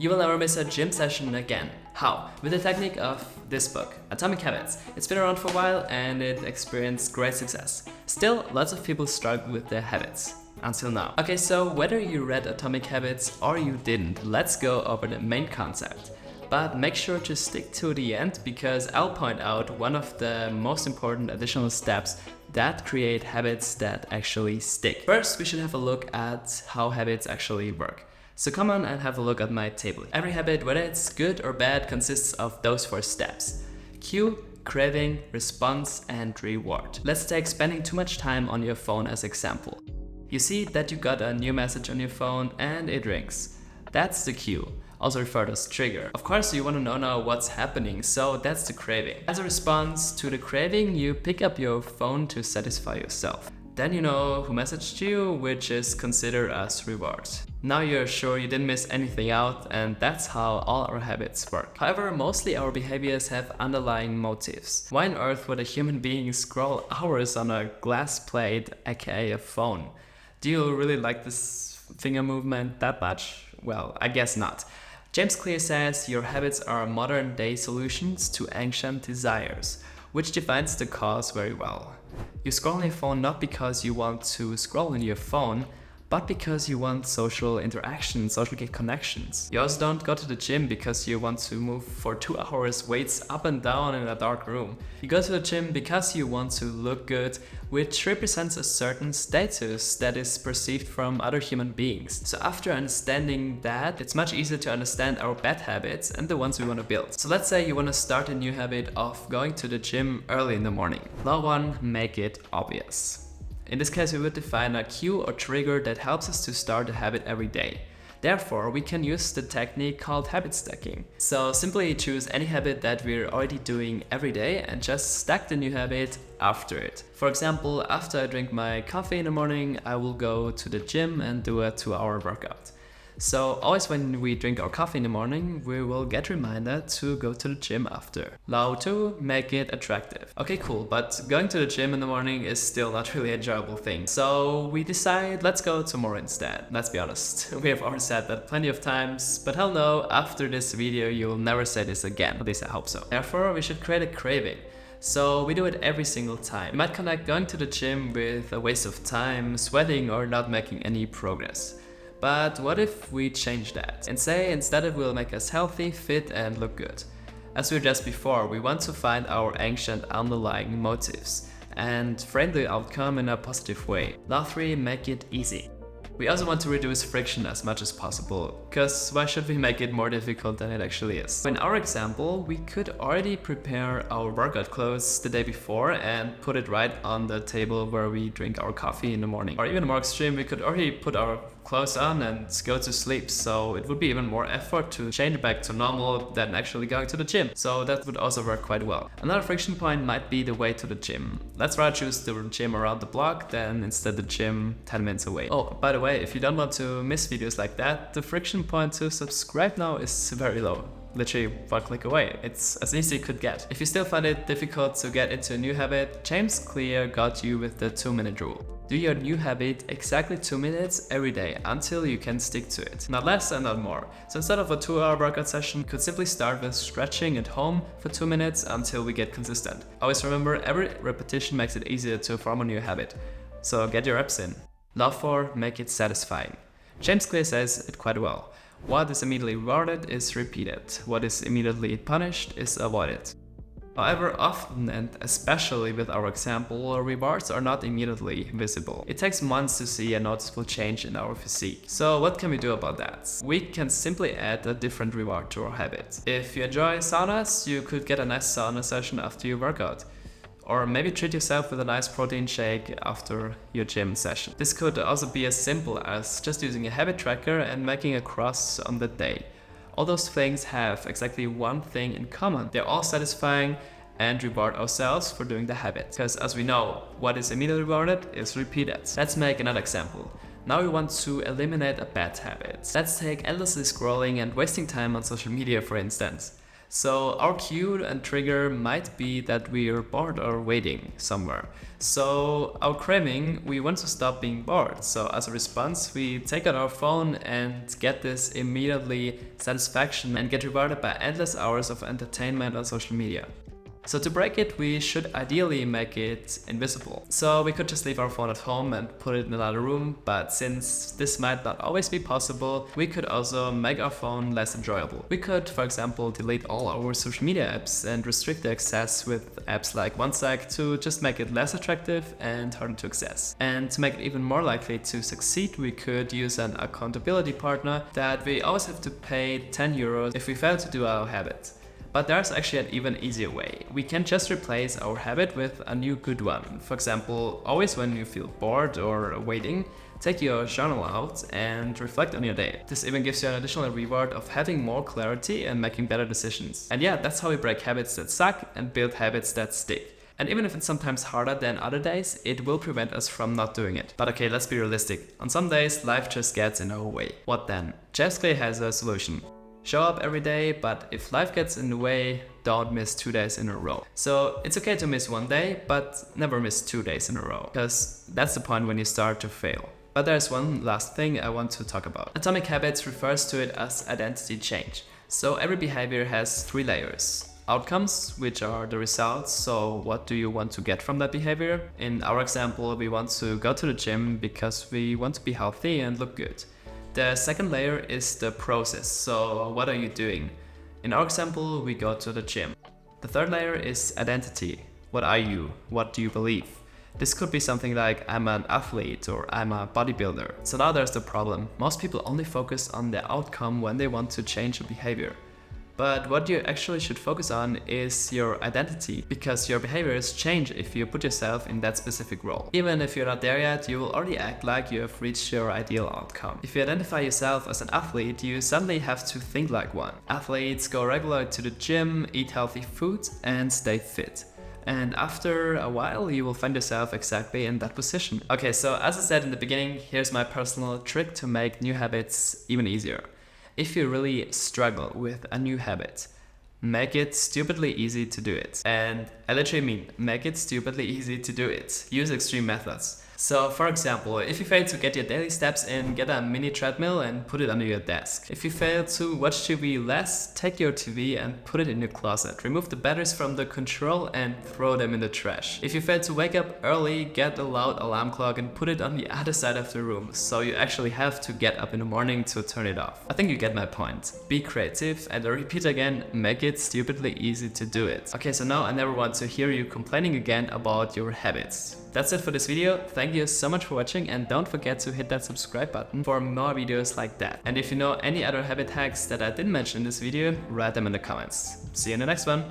You will never miss a gym session again. How? With the technique of this book, Atomic Habits. It's been around for a while and it experienced great success. Still, lots of people struggle with their habits. Until now. Okay, so whether you read Atomic Habits or you didn't, let's go over the main concept. But make sure to stick to the end because I'll point out one of the most important additional steps that create habits that actually stick. First, we should have a look at how habits actually work. So come on and have a look at my table. Every habit, whether it's good or bad, consists of those 4 steps: cue, craving, response, and reward. Let's take spending too much time on your phone as example. You see that you got a new message on your phone and it rings. That's the cue, also referred as trigger. Of course, you want to know now what's happening, so that's the craving. As a response to the craving, you pick up your phone to satisfy yourself. Then you know who messaged you, which is considered as reward. Now you're sure you didn't miss anything out, and that's how all our habits work. However, mostly our behaviors have underlying motives. Why on earth would a human being scroll hours on a glass plate, aka a phone? Do you really like this finger movement that much? Well, I guess not. James Clear says your habits are modern day solutions to ancient desires, which defines the cause very well. You scroll on your phone not because you want to scroll on your phone, but because you want social interaction, social connections. You also don't go to the gym because you want to move for 2 hours weights up and down in a dark room. You go to the gym because you want to look good, which represents a certain status that is perceived from other human beings. So after understanding that, it's much easier to understand our bad habits and the ones we want to build. So let's say you want to start a new habit of going to the gym early in the morning. Law 1, make it obvious. In this case, we would define a cue or trigger that helps us to start a habit every day. Therefore, we can use the technique called habit stacking. So simply choose any habit that we're already doing every day and just stack the new habit after it. For example, after I drink my coffee in the morning, I will go to the gym and do a 2-hour workout. So always when we drink our coffee in the morning, we will get reminded to go to the gym after. Law 2, make it attractive. Okay, cool, but going to the gym in the morning is still not really an enjoyable thing. So we decide, let's go tomorrow instead. Let's be honest, we have already said that plenty of times, but hell no, after this video you'll never say this again. At least I hope so. Therefore, we should create a craving. So we do it every single time. You might connect going to the gym with a waste of time, sweating, or not making any progress. But what if we change that and say instead it will make us healthy, fit, and look good? As we addressed before, we want to find our ancient underlying motives and frame the outcome in a positive way. Law 3, make it easy. We also want to reduce friction as much as possible, because why should we make it more difficult than it actually is? In our example, we could already prepare our workout clothes the day before and put it right on the table where we drink our coffee in the morning. Or even more extreme, we could already put our clothes on and go to sleep, so it would be even more effort to change back to normal than actually going to the gym. So that would also work quite well. Another friction point might be the way to the gym. Let's rather choose the gym around the block than instead the gym 10 minutes away. Oh, by the way, if you don't want to miss videos like that, the friction point to subscribe now is very low. Literally 1 click away. It's as easy as it could get. If you still find it difficult to get into a new habit, James Clear got you with the 2-minute rule. Do your new habit exactly 2 minutes every day until you can stick to it. Not less and not more. So instead of a 2-hour workout session, you could simply start with stretching at home for 2 minutes until we get consistent. Always remember, every repetition makes it easier to form a new habit. So get your reps in. Law 4, make it satisfying. James Clear says it quite well. What is immediately rewarded is repeated. What is immediately punished is avoided. However, often and especially with our example, rewards are not immediately visible. It takes months to see a noticeable change in our physique. So what can we do about that? We can simply add a different reward to our habit. If you enjoy saunas, you could get a nice sauna session after your workout. Or maybe treat yourself with a nice protein shake after your gym session. This could also be as simple as just using a habit tracker and making a cross on the day. All those things have exactly one thing in common. They're all satisfying and reward ourselves for doing the habit. Because as we know, what is immediately rewarded is repeated. Let's make another example. Now we want to eliminate a bad habit. Let's take endlessly scrolling and wasting time on social media, for instance. So our cue and trigger might be that we are bored or waiting somewhere. So our craving, we want to stop being bored. So as a response, we take out our phone and get this immediately satisfaction and get rewarded by endless hours of entertainment on social media. So to break it, we should ideally make it invisible. So we could just leave our phone at home and put it in another room, but since this might not always be possible, we could also make our phone less enjoyable. We could, for example, delete all our social media apps and restrict the access with apps like OneSec to just make it less attractive and harder to access. And to make it even more likely to succeed, we could use an accountability partner that we always have to pay 10 euros if we fail to do our habit. But there's actually an even easier way. We can just replace our habit with a new good one. For example, always when you feel bored or waiting, take your journal out and reflect on your day. This even gives you an additional reward of having more clarity and making better decisions. And yeah, that's how we break habits that suck and build habits that stick. And even if it's sometimes harder than other days, it will prevent us from not doing it. But okay, let's be realistic. On some days, life just gets in our way. What then? Jeff Clay has a solution. Show up every day, but if life gets in the way, don't miss 2 days in a row. So it's okay to miss one day, but never miss 2 days in a row, because that's the point when you start to fail. But there's one last thing I want to talk about. Atomic Habits refers to it as identity change. So every behavior has 3 layers. Outcomes, which are the results, so what do you want to get from that behavior? In our example, we want to go to the gym because we want to be healthy and look good. The second layer is the process, so what are you doing? In our example, we go to the gym. The third layer is identity. What are you? What do you believe? This could be something like I'm an athlete or I'm a bodybuilder. So now there's the problem. Most people only focus on the outcome when they want to change a behavior. But what you actually should focus on is your identity, because your behaviors change if you put yourself in that specific role. Even if you're not there yet, you will already act like you have reached your ideal outcome. If you identify yourself as an athlete, you suddenly have to think like one. Athletes go regularly to the gym, eat healthy food, and stay fit. And after a while, you will find yourself exactly in that position. Okay, so as I said in the beginning, here's my personal trick to make new habits even easier. If you really struggle with a new habit, make it stupidly easy to do it. And I literally mean, make it stupidly easy to do it. Use extreme methods. So for example, if you fail to get your daily steps in, get a mini treadmill and put it under your desk. If you fail to watch TV less, take your TV and put it in your closet. Remove the batteries from the control and throw them in the trash. If you fail to wake up early, get a loud alarm clock and put it on the other side of the room, so you actually have to get up in the morning to turn it off. I think you get my point. Be creative, and I repeat again, make it stupidly easy to do it. Okay, so now I never want to hear you complaining again about your habits. That's it for this video. Thank you so much for watching, and don't forget to hit that subscribe button for more videos like that. And if you know any other habit hacks that I didn't mention in this video, write them in the comments. See you in the next one.